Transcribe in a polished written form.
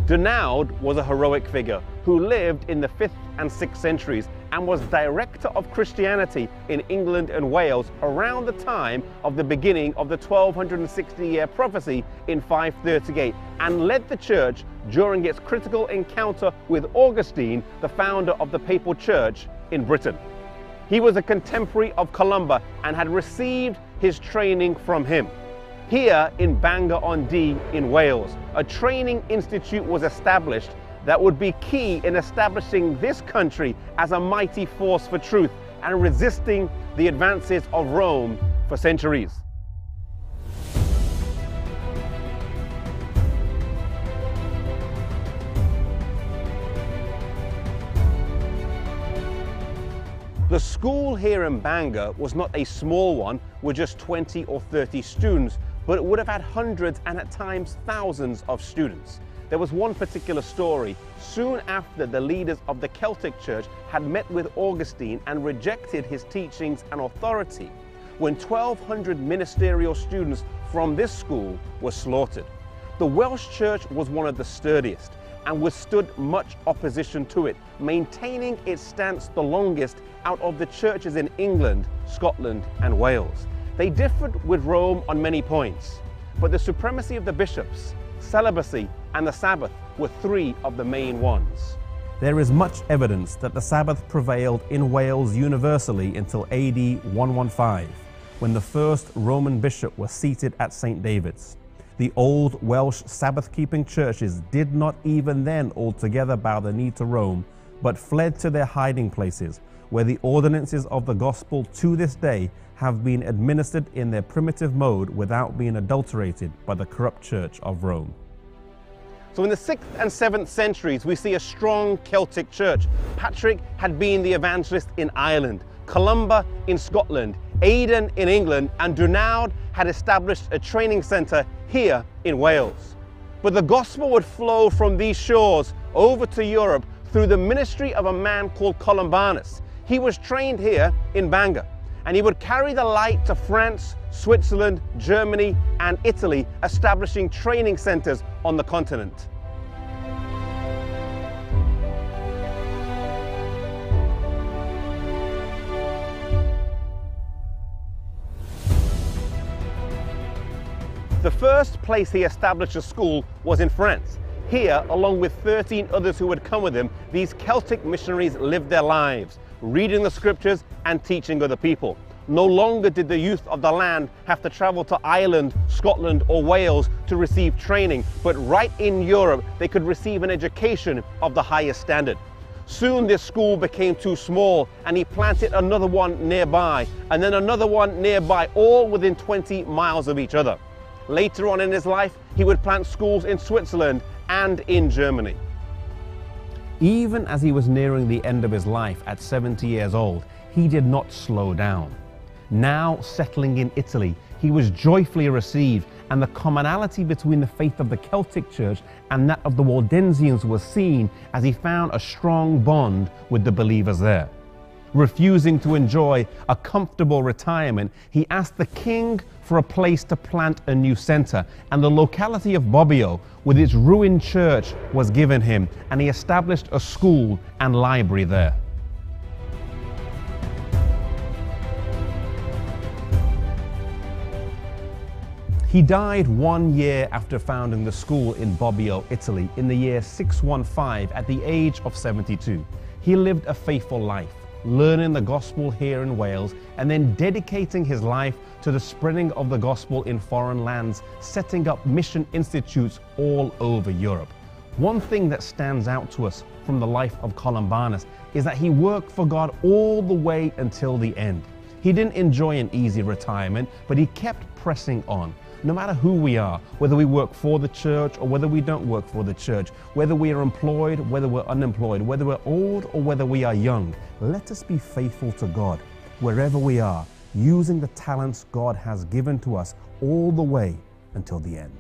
Dinooth was a heroic figure who lived in the 5th and 6th centuries and was director of Christianity in England and Wales around the time of the beginning of the 1260-year prophecy in 538, and led the church during its critical encounter with Augustine, the founder of the papal church in Britain. He was a contemporary of Columba and had received his training from him. Here in Bangor-on-Dee in Wales, a training institute was established that would be key in establishing this country as a mighty force for truth and resisting the advances of Rome for centuries. The school here in Bangor was not a small one with just 20 or 30 students, but it would have had hundreds and at times thousands of students. There was one particular story. Soon after, the leaders of the Celtic Church had met with Augustine and rejected his teachings and authority, when 1,200 ministerial students from this school were slaughtered. The Welsh Church was one of the sturdiest and withstood much opposition to it, maintaining its stance the longest out of the churches in England, Scotland and Wales. They differed with Rome on many points, but the supremacy of the bishops, celibacy and the Sabbath were three of the main ones. There is much evidence that the Sabbath prevailed in Wales universally until AD 115, when the first Roman bishop was seated at St. David's. The old Welsh Sabbath-keeping churches did not even then altogether bow the knee to Rome, but fled to their hiding places, where the ordinances of the gospel to this day have been administered in their primitive mode without being adulterated by the corrupt church of Rome. So in the 6th and 7th centuries, we see a strong Celtic church. Patrick had been the evangelist in Ireland, Columba in Scotland, Aidan in England, and Dinooth had established a training centre here in Wales. But the gospel would flow from these shores over to Europe through the ministry of a man called Colombanus. He was trained here in Bangor, and he would carry the light to France, Switzerland, Germany, and Italy, establishing training centres on the continent. The first place he established a school was in France. Here, along with 13 others who had come with him, these Celtic missionaries lived their lives, reading the scriptures and teaching other people. No longer did the youth of the land have to travel to Ireland, Scotland or Wales to receive training, but right in Europe they could receive an education of the highest standard. Soon this school became too small and he planted another one nearby, and then another one nearby, all within 20 miles of each other. Later on in his life, he would plant schools in Switzerland and in Germany. Even as he was nearing the end of his life at 70 years old, he did not slow down. Now settling in Italy, he was joyfully received, and the commonality between the faith of the Celtic Church and that of the Waldensians was seen as he found a strong bond with the believers there. Refusing to enjoy a comfortable retirement, he asked the king for a place to plant a new centre, and the locality of Bobbio, with its ruined church, was given him, and he established a school and library there. He died 1 year after founding the school in Bobbio, Italy, in the year 615 at the age of 72. He lived a faithful life, learning the gospel here in Wales and then dedicating his life to the spreading of the gospel in foreign lands, setting up mission institutes all over Europe. One thing that stands out to us from the life of Colombanus is that he worked for God all the way until the end. He didn't enjoy an easy retirement, but he kept pressing on. No matter who we are, whether we work for the church or whether we don't work for the church, whether we are employed, whether we're unemployed, whether we're old or whether we are young, let us be faithful to God wherever we are, using the talents God has given to us all the way until the end.